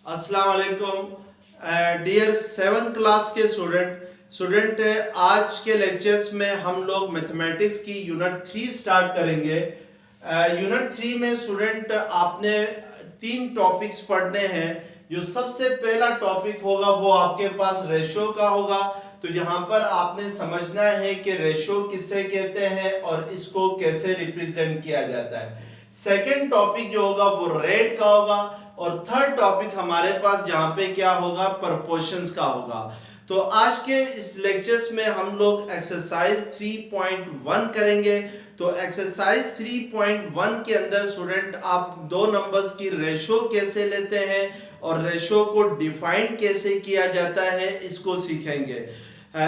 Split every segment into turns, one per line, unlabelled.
अस्सलाम वालेकुम dear 7th class के स्टूडेंट आज के लेक्चर्स में हम लोग मैथमेटिक्स की यूनिट 3 स्टार्ट करेंगे। यूनिट 3 में स्टूडेंट आपने 3 टॉपिक्स पढ़ने हैं। जो सबसे पहला टॉपिक होगा वो आपके पास रेशो का होगा। तो यहाँ पर आपने समझना है कि रेशो किसे कहते हैं और इसको कैसे रिप्रेजेंट किया जाता है। सेकंड टॉपिक जो होगा वो रेट का होगा और थर्ड टॉपिक हमारे पास जहां पे क्या होगा, प्रपोर्शंस का होगा। तो आज के इस लेक्चर्स में हम लोग एक्सरसाइज 3.1 करेंगे। तो एक्सरसाइज 3.1 के अंदर स्टूडेंट आप दो नंबर्स की रेशो कैसे लेते हैं और रेशो को डिफाइन कैसे किया जाता है इसको सीखेंगे।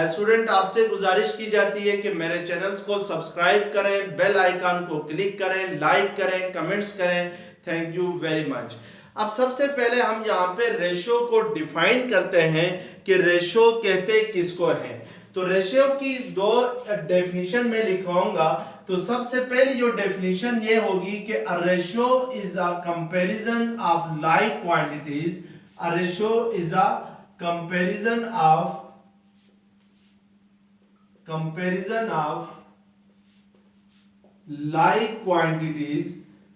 स्टूडेंट आपसे गुजारिश की जाती है कि मेरे चैनल्स को सब्सक्राइब करें, बेल आइकन को क्लिक करें, लाइक करें, कमेंट्स करें। Thank you very much. अब सबसे पहले हम यहाँ पे रेशो को डिफाइन करते हैं कि रेशो कहते किसको हैं। तो रेशो की दो डेफिनेशन में लिखवाऊंगा। तो सबसे पहली जो डेफिनेशन ये होगी कि a ratio is a comparison of like quantities. A ratio is a comparison of like quantities,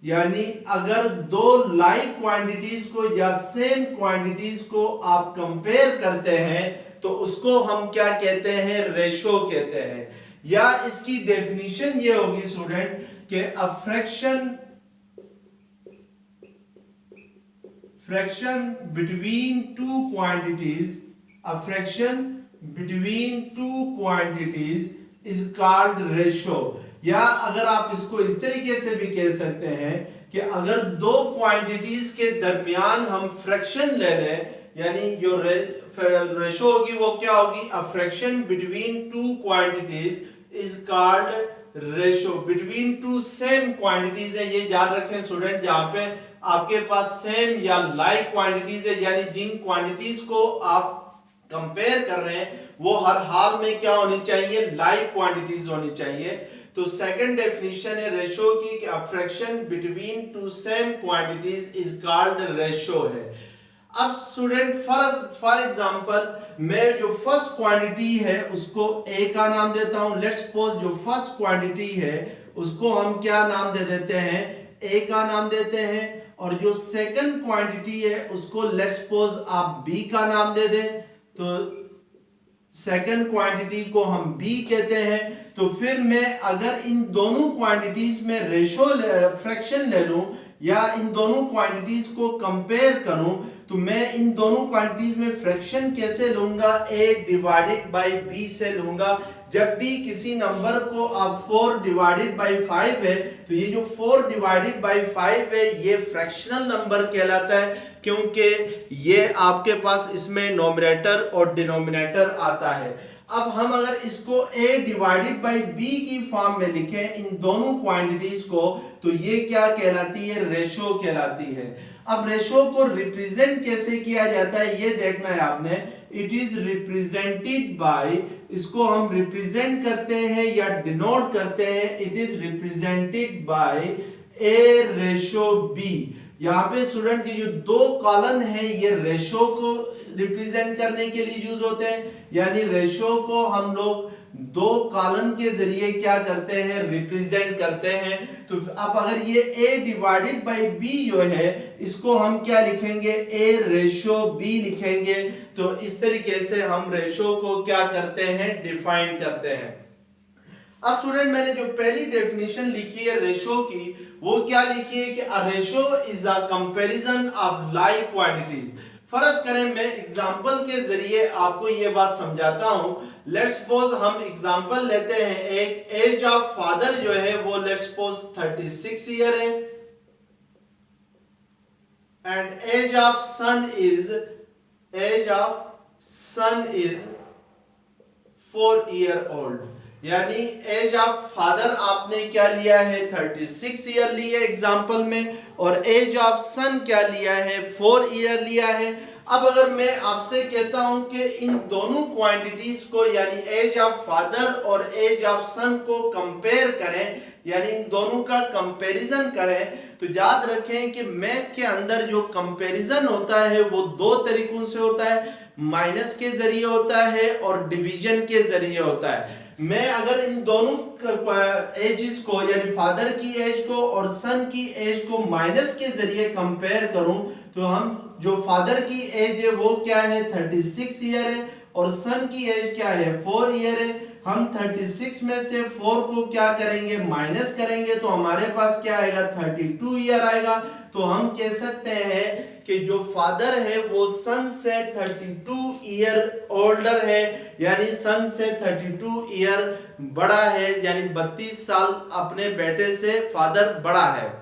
यानी अगर दो लाइक क्वांटिटीज को या सेम क्वांटिटीज को आप कंपेयर करते हैं तो उसको हम क्या कहते हैं, रेशो कहते हैं। या इसकी डेफिनेशन ये होगी स्टूडेंट कि a fraction between two quantities, a fraction between two quantities is called ratio. या अगर आप इसको इस तरीके से भी कह सकते हैं कि अगर दो क्वांटिटीज के दरमियान हम फ्रैक्शन ले लें, यानी जो रेशो होगी वो क्या होगी, a fraction between two quantities is called ratio. Between two same quantities है, ये याद रखें स्टूडेंट। जहां पे आपके पास सेम या लाइक क्वांटिटीज है, यानी जिन क्वांटिटीज को आप कंपेयर कर रहे हैं वो हर हाल में क्या होनी चाहिए, लाइक क्वांटिटीज होनी चाहिए। तो सेकंड डेफिनेशन है रेशो की कि a fraction between two same quantities is called ratio है। अब स्टूडेंट फॉर एग्जांपल मैं जो फर्स्ट क्वांटिटी है उसको ए का नाम देता हूं। लेट्स सपोज जो फर्स्ट क्वांटिटी है उसको हम क्या नाम दे देते हैं, ए का नाम देते हैं। और जो सेकंड क्वांटिटी है उसको लेट्स सपोज आप बी का नाम दे दें। तो सेकंड क्वांटिटी को हम बी कहते हैं। तो फिर मैं अगर इन दोनों क्वांटिटीज में रेशो फ्रैक्शन ले लूं या इन दोनों क्वांटिटीज को कंपेयर करूं तो मैं इन दोनों क्वांटिटीज में फ्रैक्शन कैसे लूंगा, a डिवाइडेड बाय b से लूंगा। जब भी किसी नंबर को आप 4 डिवाइडेड बाय 5 है तो ये जो 4 डिवाइडेड बाय 5 है ये फ्रैक्शनल नंबर कहलाता है, क्योंकि ये आपके पास इसमें नोमिनेटर और डिनोमिनेटर आता है। अब हम अगर इसको a डिवाइडेड बाय b की फॉर्म में लिखें इन दोनों क्वांटिटीज को तो ये क्या कहलाती है, रेशो कहलाती है। अब रेशो को रिप्रेजेंट कैसे किया जाता है ये देखना है आपने। इट इज रिप्रेजेंटेड बाय, इसको हम रिप्रेजेंट करते हैं या डिनोट करते हैं, it is represented by A ratio B. यहाँ पे स्टूडेंट ये जो दो कॉलन है ये रेशो को रिप्रेजेंट करने के लिए यूज होते हैं, यानी रेशो को हम लोग दो कॉलन के जरिए क्या करते हैं, रिप्रेजेंट करते हैं। तो अब अगर ये a डिवाइडेड बाय b जो है इसको हम क्या लिखेंगे, a रेशो b लिखेंगे। तो इस तरीके से हम रेशो को क्या करते हैं, डिफाइन करते हैं। अब स्टूडेंट मैंने जो पहली डेफिनेशन लिखी है रेशो की वो क्या लिखी है कि a ratio is a comparison of like quantities. फर्ज करें मैं एग्जांपल के जरिए आपको ये बात समझाता हूं। लेट्स सपोज हम एग्जांपल लेते हैं, एक एज ऑफ फादर जो है वो लेट्स सपोज 36 ईयर है and age of son is 4 year old. यानी एज ऑफ फादर आपने क्या लिया है, 36 ईयर ली है एग्जाम्पल में, और एज ऑफ सन क्या लिया है, 4 ईयर लिया है। अब अगर मैं आपसे कहता हूं कि इन दोनों क्वांटिटीज को यानी एज ऑफ फादर और एज ऑफ सन को कंपेयर करें, यानी इन दोनों का कंपैरिजन करें, तो याद रखें कि मैथ के अंदर जो कंपैरिजन होता है वो दो तरीकों से होता है, माइनस के जरिए होता है और डिवीजन के जरिए होता है। मैं अगर इन दोनों एजेस को यानी फादर की एज को और सन की एज को माइनस के जरिए कंपेयर करूं, तो हम जो फादर की एज है वो क्या है 36 ईयर है और सन की एज क्या है 4 ईयर है। हम 36 में से 4 को क्या करेंगे माइनस करेंगे तो हमारे पास क्या आएगा 32 ईयर आएगा। तो हम कह सकते हैं कि जो फादर है वो सन से 32 ईयर ओल्डर है, यानी सन से 32 ईयर बड़ा है, यानी 32 साल अपने बेटे से फादर बड़ा है।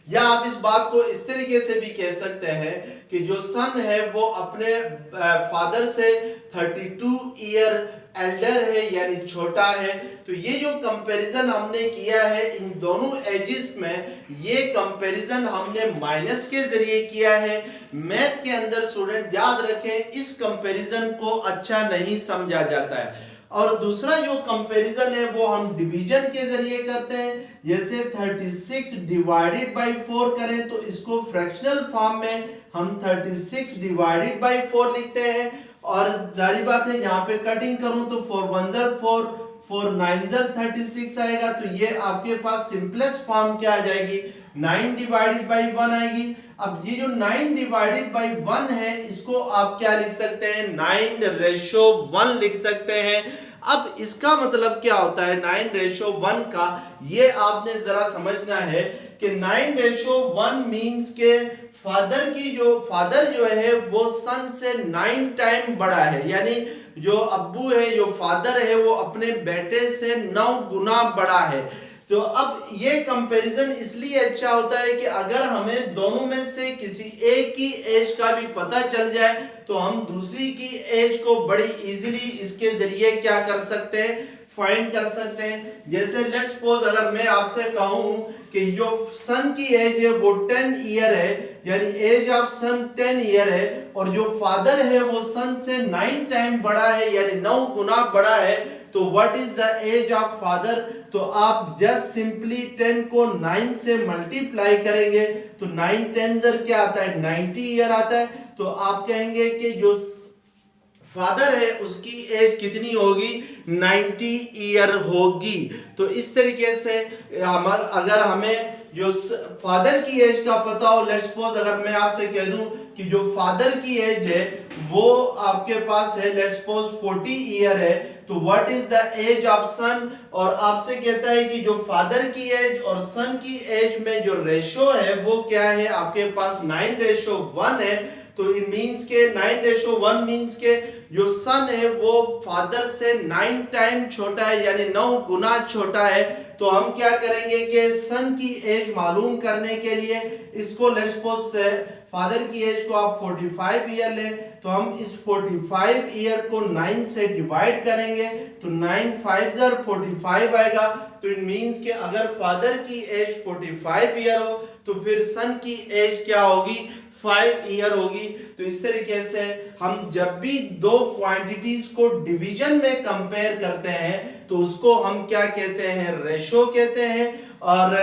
या आप इस बात को इस तरीके से भी कह सकते हैं कि जो सन है वो अपने फादर से 32 ईयर एल्डर है यानी छोटा है। तो ये जो कंपैरिजन हमने किया है इन दोनों एजेस में, ये कंपैरिजन हमने माइनस के जरिए किया है। मैथ के अंदर स्टूडेंट याद रखें इस कंपैरिजन को अच्छा नहीं समझा जाता है। और दूसरा जो कंपैरिजन है वो हम डिवीजन के जरिए करते हैं। जैसे 36 डिवाइडेड बाई 4 करें तो इसको फ्रैक्शनल फॉर्म में हम 36 डिवाइडेड बाई 4 लिखते हैं। और जारी बात है यहाँ पे कटिंग करूं तो 4 1 4 4 9 36 आएगा। तो ये आपके पास सिंपलेस्ट फॉर्म क्या आ जाएगी 9 डिवाइडेड बाई 1 आएगी। अब ये जो 9 डिवाइडेड बाई 1 है इसको आप क्या लिख सकते हैं 9:1 लिख सकते हैं। अब इसका मतलब क्या होता है 9:1 का, ये आपने जरा समझना है कि 9:1 मींस के फादर जो है वो सन से 9 टाइम बड़ा है, यानी जो अब्बू है जो फादर है वो अपने बेटे से 9 गुना बड़ा है। तो अब ये कंपैरिजन इसलिए अच्छा होता है कि अगर हमें दोनों में से किसी एक की एज का भी पता चल जाए तो हम दूसरी की एज को बड़ी इजीली इसके जरिए क्या कर सकते हैं फाइंड कर सकते हैं। जैसे लेट्स सपोज अगर मैं आपसे कहूं कि जो सन की एज है वो 10 ईयर है, यानी एज ऑफ सन 10 ईयर है, और जो फादर है वो सन से 9 टाइम बड़ा है यानी 9 गुना बड़ा है, तो what is the age of father. तो आप जस्ट सिंपली 10 को 9 से मल्टीप्लाई करेंगे तो 9 10 क्या आता है 90 ईयर आता है। तो आप कहेंगे कि जो फादर है उसकी एज कितनी होगी 90 ईयर होगी। तो इस तरीके से अगर हमें जो फादर की एज का पता हो, लेट्स सपोज अगर मैं आपसे कह दूं कि जो फादर की एज है वो आपके पास है लेट्स सपोज 40 ईयर है, तो what is the age of son. और आपसे कहता है कि जो फादर की एज और सन की एज में जो रेशो है वो क्या है आपके पास 9:1 है। तो इट मींस के 9:1 मींस के जो सन है वो फादर से 9 टाइम छोटा है यानी 9 गुना छोटा है। तो हम क्या करेंगे कि सन की एज मालूम करने के लिए इसको लेट्स सपोज से फादर की एज को आप 45 ईयर लें, तो हम इस 45 ईयर को 9 से डिवाइड करेंगे तो 9 5 45 आएगा। तो इट मींस कि अगर फादर की एज 45 ईयर हो तो फिर सन की एज क्या होगी 5 ईयर होगी। तो इस तरीके से हम जब भी दो क्वांटिटीज को डिवीजन में कंपेयर करते हैं तो उसको हम क्या कहते हैं रेशो कहते हैं। और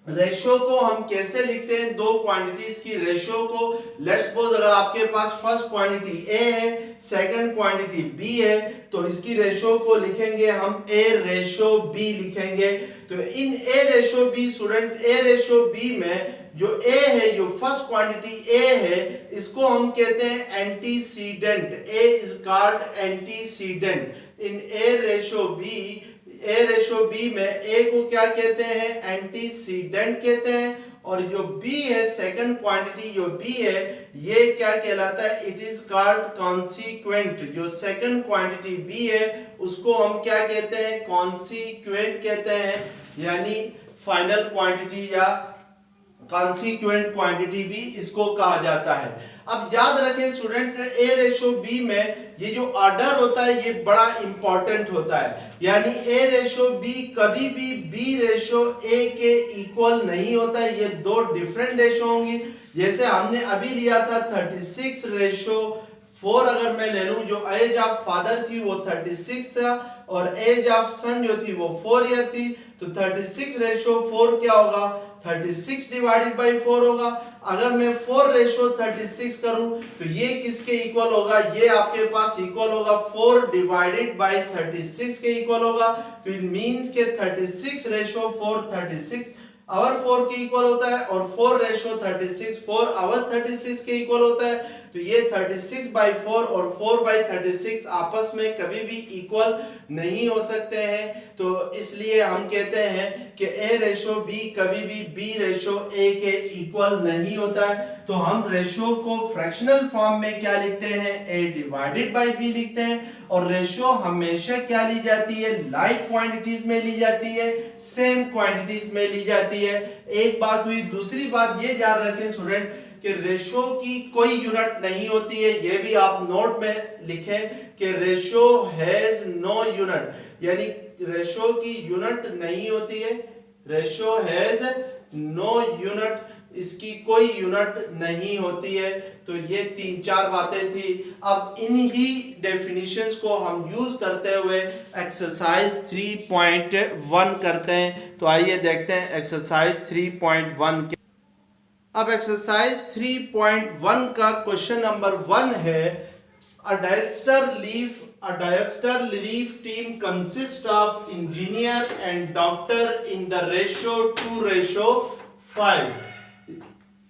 रेशो को हम कैसे लिखते हैं दो क्वांटिटीज की रेशो को, लेट्स सपोज अगर आपके पास फर्स्ट क्वांटिटी ए है सेकंड क्वांटिटी बी है तो इसकी रेशो को लिखेंगे हम ए रेशो बी लिखेंगे। तो इन A ratio B student A ratio B में जो ए है जो फर्स्ट क्वांटिटी ए है इसको हम कहते हैं antecedent, A is called antecedent in A ratio B. A ratio B में ए को क्या कहते हैं एंटीसीडेंट कहते हैं, और जो बी है सेकंड क्वांटिटी जो बी है ये क्या कहलाता है इट इज कॉल्ड कॉन्सिक्वेंट। जो सेकंड क्वांटिटी बी है उसको हम क्या कहते हैं कॉन्सिक्वेंट कहते हैं, यानी फाइनल क्वांटिटी या कॉन्सिक्वेंट क्वांटिटी भी इसको कहा जाता है। अब याद रखें स्टूडेंट, ए रेशो बी में ये जो ऑर्डर होता है ये बड़ा इंपॉर्टेंट होता है, यानी ए रेशो बी कभी भी बी रेशो ए के इक्वल नहीं होता है, ये दो डिफरेंट रेशो होंगी। जैसे हमने अभी लिया था 36 रेशो 4, अगर मैं ले लूं, जो एज ऑफ फादर थी वो 36 था और एज ऑफ सन जो थी वो 4 ईयर थी, तो 36 रेशो 4 क्या होगा, 36 डिवाइडेड बाई 4 होगा। अगर मैं 4 रेशो 36 करूं तो ये किसके इक्वल होगा, ये आपके पास इक्वल होगा 4 डिवाइडेड बाई 36 के इक्वल होगा। तो इट मींस के 36 रेशो 4 36 आवर 4 के इक्वल होता है और 4 रेशो 36 4 आवर 36 के इक्वल होता है। तो ये 36 बाई 4 और 4 बाई 36 आपस में कभी भी इक्वल नहीं हो सकते हैं, तो इसलिए हम कहते हैं कि ए रेशो बी कभी भी बी रेशो ए के इक्वल नहीं होता है। तो हम रेशो को फ्रैक्शनल फॉर्म में क्या लिखते हैं, ए डिवाइडेड बाई बी लिखते हैं। और रेशो हमेशा क्या ली जाती है, लाइक क्वांटिटीज में ली जाती है, सेम क्वांटिटीज में ली जाती है। एक बात हुई। दूसरी बात ये याद रखें स्टूडेंट कि रेशो की कोई यूनिट नहीं होती है, ये भी आप नोट में लिखें कि रेशो हैज नो यूनिट, यानी रेशो की यूनिट नहीं होती है। रेशो हैज नो यूनिट, इसकी कोई यूनिट नहीं होती है। तो ये 3-4 बातें थी। अब इन्हीं डेफिनेशंस को हम यूज करते हुए एक्सरसाइज 3.1 करते हैं। तो आइए देखते हैं एक्सरसाइज 3.1 के। अब एक्सरसाइज 3.1 का क्वेश्चन नंबर 1 है, A diaster leaf team consists of engineer and doctor in the ratio 2:5.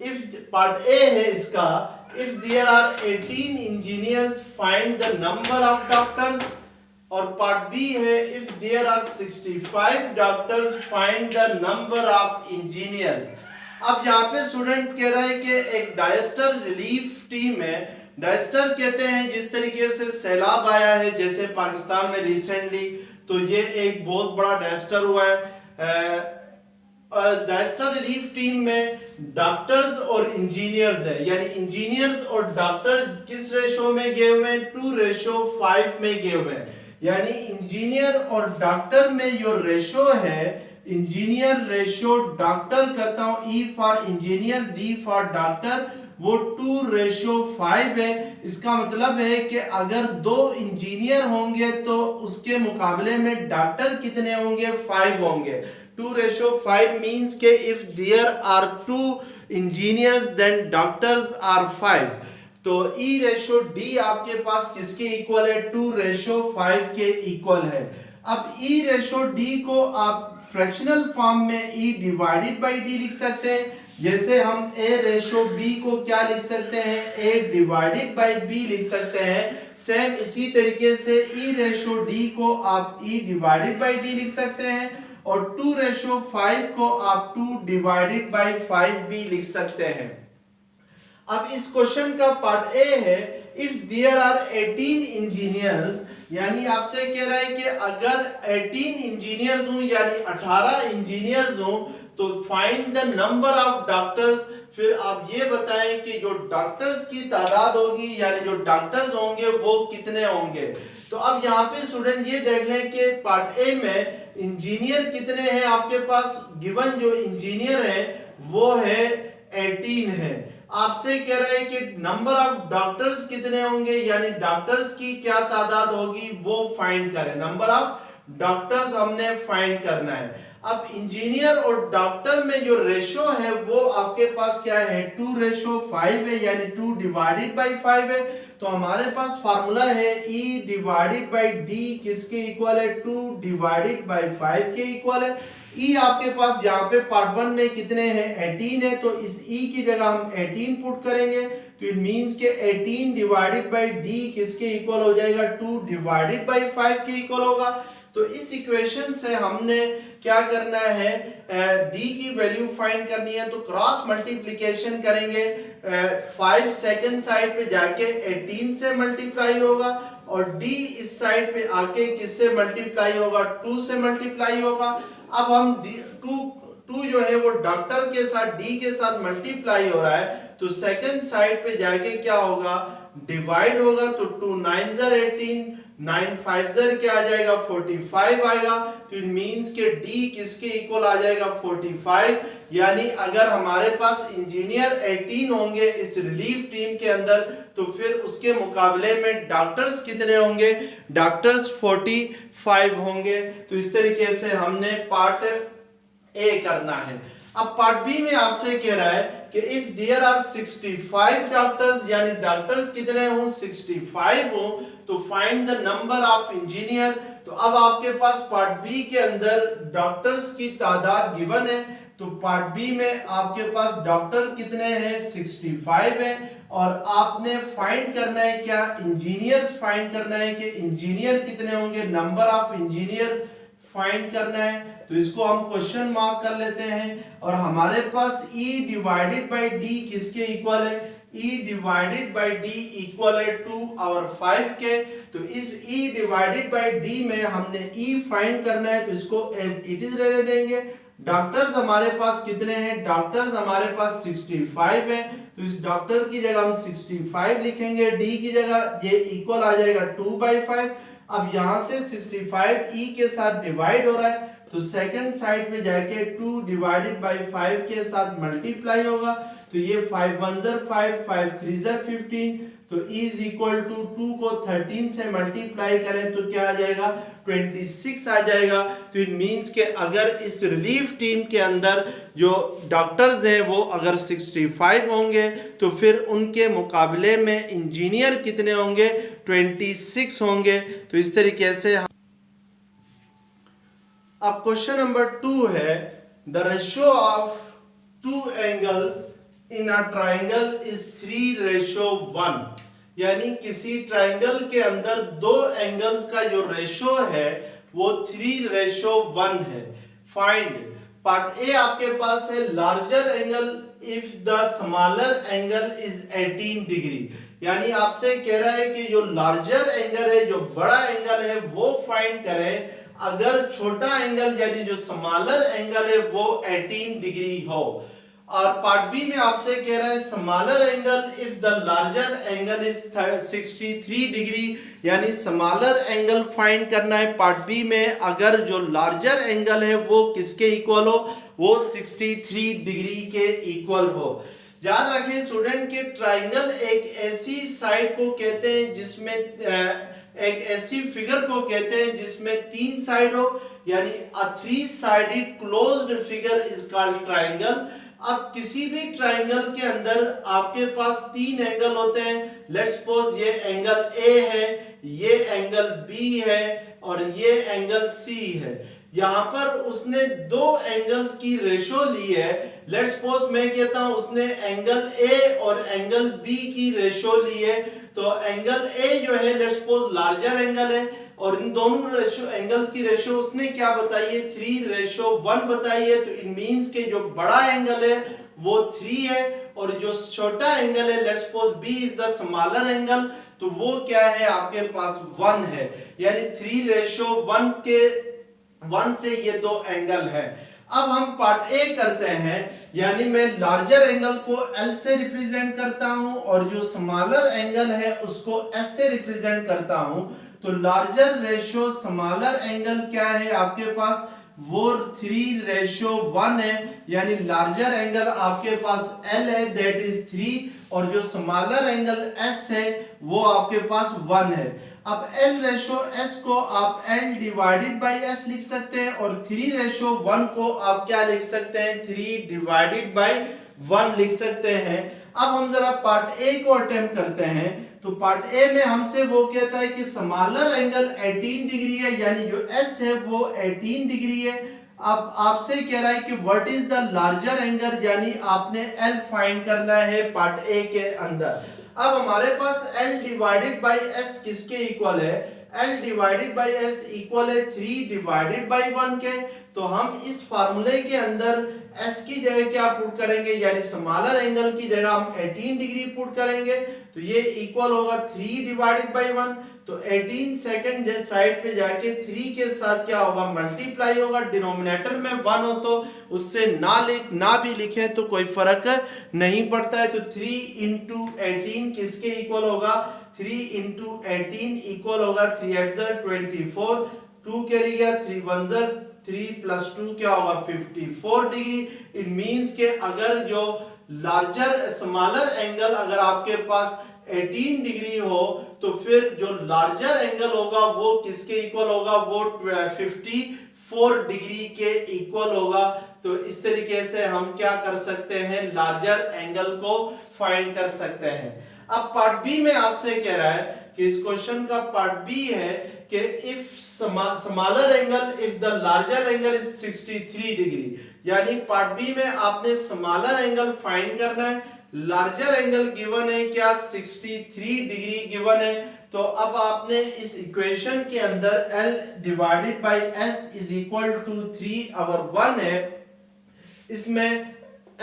If part A है इसका, if there are 18 engineers find the number of doctors, और पार्ट बी है if there are 65 doctors find the number of engineers। अब यहाँ पे student कह रहा है कि एक डायस्टर रिलीफ टीम है। डायस्टर कहते हैं जिस तरीके से सैलाब आया है जैसे पाकिस्तान में रिसेंटली, तो ये एक बहुत बड़ा डायस्टर हुआ है। डायस्टर रिलीफ टीम में डॉक्टर्स और इंजीनियर्स है, यानी इंजीनियर्स और डॉक्टर किस रेशो में गए हुए हैं, 2:5 में गए हुए हैं। यानी इंजीनियर और डॉक्टर में जो रेशो है, इंजीनियर रेशो डॉक्टर करता हूं, E for engineer D for doctor, वो 2:5 है। इसका मतलब है कि अगर 2 इंजीनियर होंगे तो उसके मुकाबले में डॉक्टर कितने होंगे, 5 होंगे। 2:5 मींस के if there are 2 engineers then doctors are 5। तो ई रेशो डी आपके पास किसके इक्वल है, 2:5 के इक्वल है। अब ई रेशो डी को आप फ्रैक्शनल फॉर्म में ई डिवाइडेड बाई डी लिख सकते हैं। जैसे हम ए रेशो बी को क्या लिख सकते हैं, ए डिवाइडेड बाई बी लिख सकते हैं। सेम इसी तरीके से ई रेशो डी को आप ई डिवाइडेड बाई डी लिख सकते हैं और 2:5 को आप 2 डिवाइडेड बाई 5 भी लिख सकते हैं। अब इस क्वेश्चन का पार्ट ए है, इफ देयर आर 18 इंजीनियर्स, यानी आपसे कह रहा है कि अगर 18 इंजीनियर्स हों यानी 18 इंजीनियर्स हों तो find the number of doctors. फिर आप ये बताएं कि जो डॉक्टर्स की तादाद होगी यानी जो डॉक्टर्स होंगे वो कितने होंगे। तो अब यहाँ पे स्टूडेंट ये देख लें कि पार्ट ए में इंजीनियर कितने हैं आपके पास, गिवन जो इंजीनियर है वो है 18 है। आपसे कह रहे हैं कि नंबर ऑफ डॉक्टर्स कितने होंगे, यानी डॉक्टर्स की क्या तादाद होगी वो फाइंड करें। नंबर ऑफ डॉक्टर्स हमने फाइंड करना है। अब इंजीनियर और डॉक्टर में जो रेशो है वो आपके पास क्या है, 2:5 है, यानी 2 डिवाइडेड बाई 5 है। तो हमारे पास फार्मूला है E डिवाइडेड बाई D किसके इक्वल है, 2 डिवाइडेड बाई 5 के इक्वल है। E आपके पास यहाँ पे पार्ट 1 में कितने हैं, 18 है, तो इस E की जगह हम 18 पुट करेंगे। तो इट मींस के 18 डिवाइडेड बाई D किसके इक्वल हो जाएगा, 2 डिवाइडेड बाई 5 के इक्वल होगा। तो इस इक्वेशन से हमने क्या करना है, D की वैल्यू फाइंड करनी है। तो क्रॉस मल्टीप्लिकेशन करेंगे, 5 सेकंड साइड पे जाके 18 से मल्टीप्लाई होगा और D इस साइड पे आके किससे मल्टीप्लाई होगा, 2 से मल्टीप्लाई होगा। अब हम 2 2 जो है वो डॉक्टर के साथ डी के साथ मल्टीप्लाई हो रहा है, तो सेकंड साइड पे जाके क्या होगा, डिवाइड होगा। तो 2 9 ज़र 18, 9 5 ज़र क्या आ जाएगा 45 आएगा। तो इट मींस के डी किसके इक्वल आ जाएगा 45। यानी अगर हमारे पास इंजीनियर 18 होंगे इस रिलीफ टीम के अंदर, तो फिर उसके मुकाबले में डॉक्टर्स कितने होंगे, डॉक्टर्स 45 होंगे। तो इस तरीके से हमने पार्ट ए करना है। अब पार्ट बी में आपसे कह रहा है कि इफ देयर आर 65 डॉक्टर्स, यानी डॉक्टर्स कितने हों 65 हो, तो find the number of engineer. तो अब आपके पास पार्ट बी के अंदर डॉक्टर्स की तादाद गिवन है, तो पार्ट बी में आपके पास डॉक्टर कितने हैं 65 है, और आपने फाइंड करना है क्या, इंजीनियर्स फाइंड करना है कि इंजीनियर कितने होंगे, नंबर ऑफ इंजीनियर फाइंड करना है। तो इसको हम क्वेश्चन मार्क कर लेते हैं, और हमारे पास E डिवाइडेड बाय D किसके इक्वल है, E divided by D equal है 2 और 5 के। तो इस E डिवाइडेड बाय D में हमने E फाइंड करना है, तो इसको एज इट इज रहने देंगे। डॉक्टर्स हमारे पास कितने हैं, डॉक्टर्स हमारे पास 65 है, तो इस डॉक्टर की जगह हम 65 लिखेंगे, D की जगह ये इक्वल आ जाएगा 2/5। अब यहां से 65 E के साथ डिवाइड हो रहा है, तो सेकंड साइड में जाके 2 डिवाइडेड बाय 5 के साथ मल्टीप्लाई होगा। तो ये 5 1 ज़र 5, 5 3 ज़र 15, तो इज इक्वल टू 2 को 13 से मल्टीप्लाई करें तो क्या आ जाएगा 26 आ जाएगा। तो इट मींस के अगर इस रिलीफ टीम के अंदर जो डॉक्टर्स हैं वो अगर 65 होंगे, तो फिर उनके मुकाबले में इंजीनियर कितने होंगे 26 होंगे। तो इस तरीके से अब क्वेश्चन नंबर 2 है, the ratio of 2 angles in a triangle is 3:1। यानी किसी ट्राइंगल के अंदर दो एंगल्स का जो रेशियो है वो 3:1 है। फाइंड पार्ट ए आपके पास है, larger angle if the smaller angle is 18 degree. यानी आपसे कह रहा है कि जो लार्जर एंगल है, जो बड़ा एंगल है वो फाइंड करें अगर छोटा एंगल यानी जो स्मॉलर एंगल है वो 18 डिग्री हो। और पार्ट बी में आपसे कह रहा है smaller angle if the larger angle is 63 degree. यानी स्मॉलर एंगल फाइंड करना है पार्ट बी में अगर जो लार्जर एंगल है वो किसके इक्वल हो, वो 63 डिग्री के इक्वल हो। याद रखें स्टूडेंट के ट्राइंगल एक ऐसी साइड को कहते हैं जिसमें एक ऐसी फिगर को कहते हैं जिसमें 3 साइड हो, यानी अ 3 sided closed figure is called triangle. अब किसी भी ट्राइंगल के अंदर आपके पास 3 एंगल होते हैं। लेट्स सपोज ये एंगल ए है, ये एंगल बी है और ये एंगल सी है। यहां पर उसने 2 एंगल्स की रेशो ली है। लेट्स सपोज मैं कहता हूं उसने एंगल ए और एंगल बी की रेशो ली है। तो एंगल ए जो है लेट्स सपोज लार्जर एंगल है और इन दोनों रेशो एंगल्स की रेशो उसने क्या बताई है 3:1 बताई है। तो इट मींस के जो बड़ा एंगल है वो 3 है और जो छोटा एंगल है let's suppose B is the smaller angle, तो वो क्या है आपके पास 1 है। यानी 3:1 के 1 से ये 2 एंगल है। अब हम पार्ट ए करते हैं, यानी मैं लार्जर एंगल को L से रिप्रेजेंट करता हूं और जो स्मॉलर एंगल है उसको S से रिप्रेजेंट करता हूं। तो लार्जर रेशियो स्मॉलर एंगल क्या है आपके पास, वो 3:1 है। यानी लार्जर एंगल आपके पास L है दैट इज 3 और जो स्मॉलर एंगल S है वो आपके पास 1 है। अब L/S को आप L डिवाइडेड बाई S लिख सकते हैं और 3:1 को आप क्या लिख सकते हैं 3 डिवाइडेड बाई 1 लिख सकते हैं। अब हम जरा पार्ट ए को अटेम्प्ट करते हैं। तो पार्ट ए में हमसे वो कहता है कि स्मॉलर एंगल 18 डिग्री है, यानी जो S है वो 18 डिग्री है। अब आपसे कह रहा है कि what is the larger angle, यानी आपने L फाइंड करना है पार्ट ए के अंदर। अब हमारे पास L डिवाइडेड बाई S किसके इक्वल है, L divided by S equal है 3 डिवाइडेड बाई 1 के। तो हम इस फार्मूले के अंदर S की जगह क्या पुट करेंगे, यानी स्मॉलर एंगल की जगह हम 18 डिग्री पुट करेंगे। तो ये इक्वल होगा 3 डिवाइडेड बाई 1। तो 18 सेकंड साइड पे जाके 3 के साथ क्या होगा, मल्टीप्लाई होगा। डिनोमिनेटर में 1 हो तो उससे ना भी लिखें तो कोई फर्क नहीं पड़ता है। तो 3 इंटू 18 किसके इक्वल होगा, 3 इंटू 18 इक्वल होगा 3 8 24, 2 कैरी गया, 3 1 3 प्लस 2 क्या होगा 54 डिग्री। इट मींस के अगर जो लार्जर स्मॉलर एंगल अगर आपके पास 18 डिग्री हो तो फिर जो लार्जर एंगल होगा वो किसके इक्वल होगा, वो 54 डिग्री के इक्वल होगा। तो इस तरीके से हम क्या कर सकते हैं, लार्जर एंगल को फाइंड कर सकते हैं। अब पार्ट बी में आपसे कह रहा है कि इस क्वेश्चन का पार्ट बी है कि if smaller angle if the larger angle is 63 degree, यानी पार्ट बी में आपने स्मॉलर एंगल फाइंड करना है, लार्जर एंगल गिवन है क्या 63 डिग्री गिवन है। तो अब आपने इस इक्वेशन के अंदर L divided by S is equal to 3 over 1 है, इसमें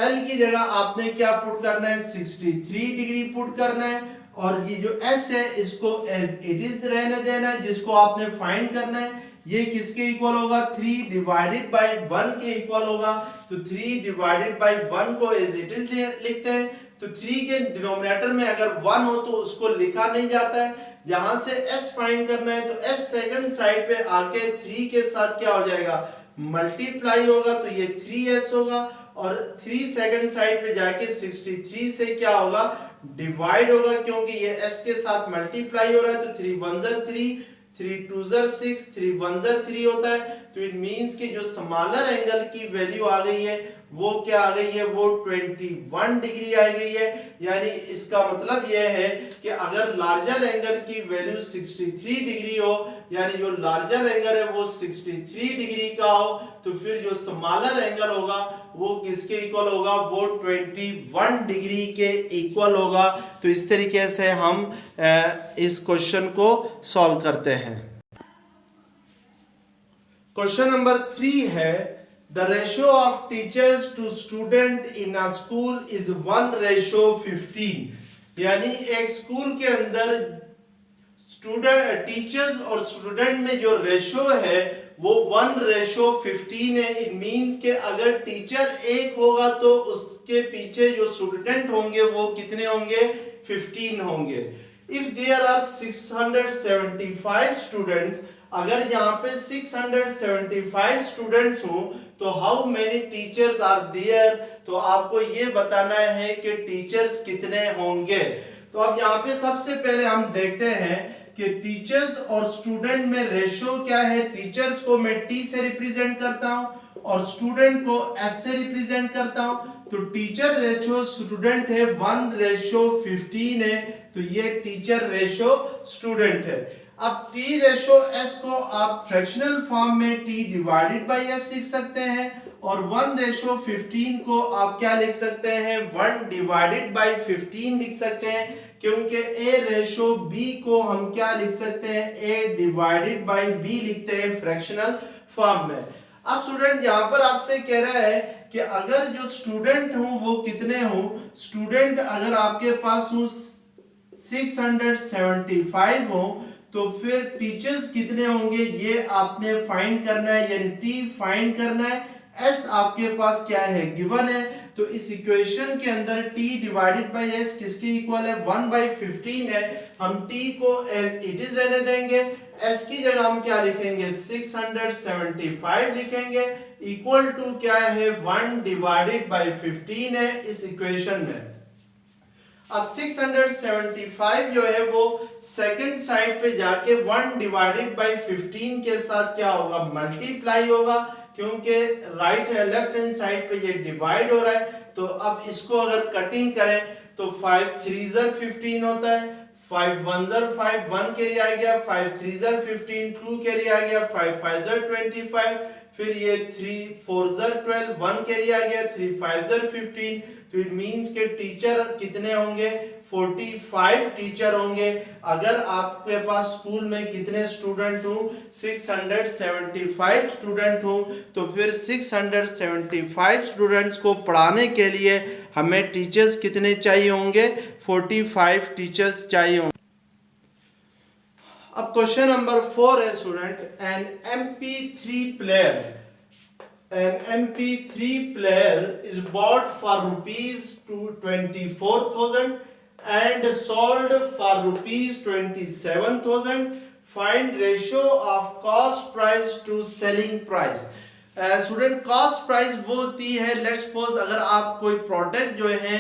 L की जगह आपने क्या पुट करना है, 63 डिग्री पुट करना है, और ये जो S है इसको एज इट इज रहने देना है, जिसको आपने फाइंड करना है। ये किसके इक्वल होगा, 3 डिवाइडेड बाय 1 के इक्वल होगा। तो 3 डिवाइडेड बाय 1 को एज इट इज लिखते हैं। तो 3 के डिनोमिनेटर में अगर 1 हो तो उसको लिखा नहीं जाता है। यहां से S फाइंड करना है तो S सेकंड साइड पे आके 3 के साथ क्या हो जाएगा, मल्टीप्लाई होगा, तो ये 3S होगा, और 3 सेकंड साइड पे जाके 63 से क्या होगा, डिवाइड होगा, क्योंकि ये S के साथ मल्टीप्लाई हो रहा है। तो 3 1 3, 3 2 6, 3 1 3 होता है। तो इट मींस कि जो स्मॉलर एंगल की वैल्यू आ गई है वो क्या आ गई है, वो 21 डिग्री आ गई है। यानी इसका मतलब यह है कि अगर लार्जर एंगल की वैल्यू 63 डिग्री हो, यानी जो लार्जर एंगल है वो 63 डिग्री का हो, तो फिर जो स्मॉलर एंगल होगा वो किसके इक्वल होगा, वो 21 डिग्री के इक्वल होगा। तो इस तरीके से हम इस क्वेश्चन को सॉल्व करते हैं। क्वेश्चन नंबर 3 है, the ratio of teachers to student in a school is 1:15। यानी एक स्कूल के अंदर स्टूडेंट टीचर्स और स्टूडेंट में जो रेशियो है वो 1:15 है। इट मींस के अगर टीचर एक होगा तो उसके पीछे जो स्टूडेंट होंगे वो कितने होंगे, 15 होंगे। इफ देयर आर 675 स्टूडेंट्स, अगर यहाँ पे 675 स्टूडेंट्स हो तो how many teachers are there, तो आपको ये बताना है कि टीचर्स कितने होंगे। तो अब यहाँ पे सबसे पहले हम देखते हैं कि टीचर्स और स्टूडेंट में रेशियो क्या है। टीचर्स को मैं T से रिप्रेजेंट करता हूं और स्टूडेंट को S से रिप्रेजेंट करता हूं। तो टीचर रेशियो स्टूडेंट है 1:15 है, तो ये टीचर रेशियो स्टूडेंट है। अब T रेशियो S को आप फ्रैक्शनल फॉर्म में T डिवाइडेड बाय S लिख सकते हैं, और 1:15 को आप क्या लिख सकते हैं, 1 डिवाइडेड बाय 15 लिख सकते हैं, क्योंकि A रेशियो B को हम क्या लिख सकते हैं, A डिवाइडेड बाय B लिखते हैं फ्रैक्शनल फॉर्म में। अब स्टूडेंट यहाँ पर आपसे कह रहा है कि अगर जो स्टूडेंट हूं वो कितने हों, स्टूडेंट अगर आपके पास हो 675 हो तो फिर टीचर्स कितने होंगे ये आपने फाइंड करना है, यानी T फाइंड करना है। S आपके पास क्या है, गिवन है। तो इस इक्वेशन के अंदर T डिवाइडेड बाय S किसके इक्वल है, 1/15 है। हम T को एज इट इज रहने देंगे, S की जगह हम क्या लिखेंगे, 675 लिखेंगे, इक्वल टू क्या है, 1 डिवाइडेड बाय 15 है इस इक्वेशन में। अब 675 जो है वो सेकंड साइड पे जाके 1 डिवाइडेड बाय 15 के साथ क्या होगा, मल्टीप्लाई होगा, क्योंकि राइट है लेफ्ट हैंड साइड पे ये डिवाइड हो रहा है। तो अब इसको अगर कटिंग करें तो 5 3 15 होता है, 5 1 5 1 कैरी आ गया, 5 3 15 2 कैरी आ गया, 5 5 25, फिर ये 3 4 12 1 कैरी आ गया, 3 5 15। तो इट मींस के टीचर कितने होंगे, 45 टीचर होंगे। अगर आपके पास स्कूल में कितने स्टूडेंट हो, 675 स्टूडेंट हो, तो फिर 675 स्टूडेंट्स को पढ़ाने के लिए हमें टीचर्स कितने चाहिए होंगे, 45 टीचर्स चाहिए होंगे। अब क्वेश्चन नंबर 4 है student, an MP3 player is bought for rupees 24,000 and sold for rupees 27,000. Find ratio of cost price to selling price. Student cost price वो होती है, लेट्स सपोज अगर आप कोई प्रोडक्ट जो है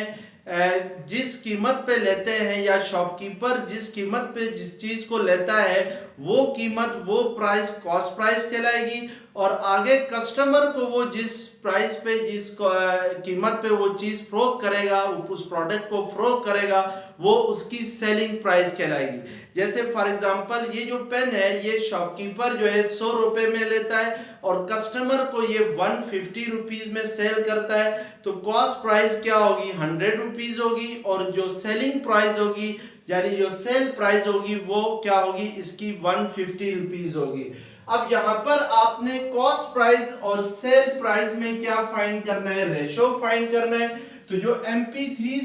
जिस कीमत पे लेते हैं या शॉपकीपर जिस कीमत पे जिस चीज को लेता है वो कीमत वो प्राइस कॉस्ट प्राइस कहलाएगी, और आगे कस्टमर को वो जिस प्राइस पे जिस कीमत पे वो चीज फरोख्त करेगा, उस प्रोडक्ट को फरोख्त करेगा, वो उसकी सेलिंग प्राइस कहलाएगी। जैसे फॉर एग्जांपल ये जो पेन है ये शॉपकीपर जो है 100 रुपए में लेता है और कस्टमर को ये 150 रुपीज में सेल करता है, तो कॉस्ट प्राइस क्या होगी 100 रुपीज होगी, और जो सेलिंग प्राइस होगी यानी जो सेल प्राइस होगी वो क्या होगी इसकी 150 रुपीज होगी। अब यहाँ पर आपने कॉस्ट प्राइस और सेल प्राइस में क्या फाइंड करना है, रेशो फाइंड करना है। तो जो MP3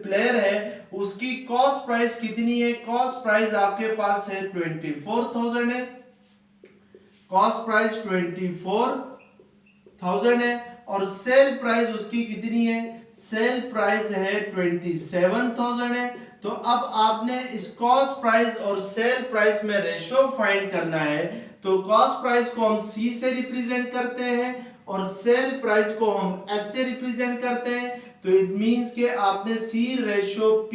प्लेयर है उसकी कॉस्ट प्राइस कितनी है, कॉस्ट प्राइस आपके पास है 24,000 है, कॉस्ट प्राइस 24,000 है, और सेल प्राइस उसकी कितनी है, सेल प्राइस है 27,000 है। तो अब आपने इस कॉस्ट प्राइस और सेल प्राइस में रेशो फाइंड करना है। तो कॉस्ट प्राइस को हम C से रिप्रेजेंट करते हैं और सेल प्राइस को हम S से रिप्रेजेंट करते हैं। तो इट मींस कि आपने C रेशो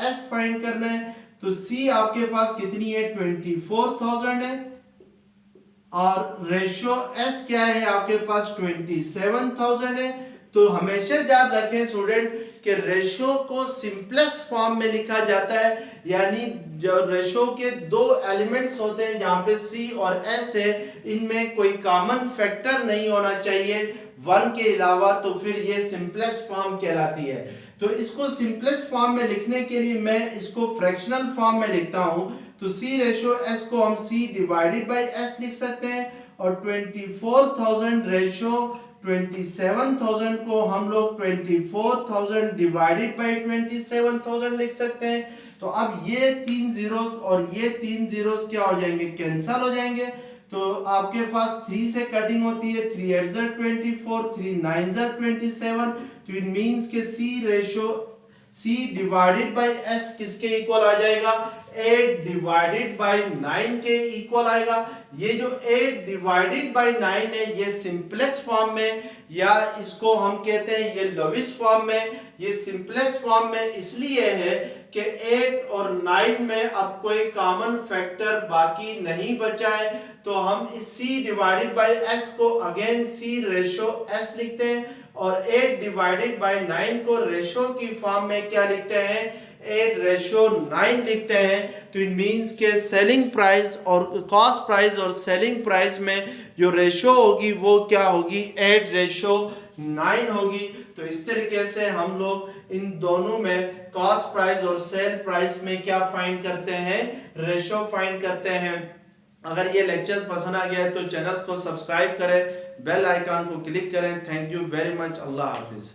S फाइंड करना है। तो C आपके पास कितनी है 24,000 है और रेशो S क्या है आपके पास 27,000 है। तो हमेशा याद रखें स्टूडेंट कि रेशो को सिंपलेस्ट फॉर्म में लिखा जाता है, यानी जो रेशो के दो एलिमेंट्स होते हैं जहां पे C और S है, इनमें कोई कॉमन फैक्टर नहीं होना चाहिए 1 के अलावा, तो फिर ये सिंपलेस्ट फॉर्म कहलाती है। तो इसको सिंपलेस्ट फॉर्म में लिखने के लिए मैं इसको फ्रैक्शनल फॉर्म में लिखता हूं। तो C रेशो S को हम C डिवाइडेड बाई S लिख सकते हैं, और 24,000 रेशो 27,000 को हम लोग 24,000 डिवाइडेड बाई 27,000 लिख सकते हैं। तो अब ये 3 जीरोस और ये 3 जीरोस क्या हो जाएंगे, कैंसल हो जाएंगे। तो आपके पास 3 से कटिंग होती है, 3 8 24, 3 9 27। तो इट मींस के C ratio C divided by S किसके इक्वल आ जाएगा, 8 डिवाइडेड बाई 9 के इक्वल आएगा। ये जो 8 डिवाइडेड बाई 9 है ये सिंपलेस्ट फॉर्म में, या इसको हम कहते हैं ये लोवेस्ट फॉर्म में। ये सिंपलेस्ट फॉर्म में इसलिए है कि 8 और 9 में अब कोई कॉमन फैक्टर बाकी नहीं बचा है, तो हम इस C डिवाइडेड बाई S को अगेन C रेशो S लिखते हैं, और 8 डिवाइडेड बाई 9 को रेशो की फॉर्म में क्या लिखते हैं, 8 रेशो 9 लिखते हैं। तो इट मींस के सेलिंग प्राइस और कॉस्ट प्राइस और सेलिंग प्राइस में जो रेशो होगी वो क्या होगी, 8 रेशो 9 होगी। तो इस तरीके से हम लोग इन दोनों में कॉस्ट प्राइस और सेल प्राइस में क्या फाइंड करते हैं, रेशो फाइंड करते हैं। अगर ये लेक्चर्स पसंद आ गया है तो चैनल्स को सब्सक्राइब करें, बेल आइकन को क्लिक करें। Thank you very much. Allah Hafiz.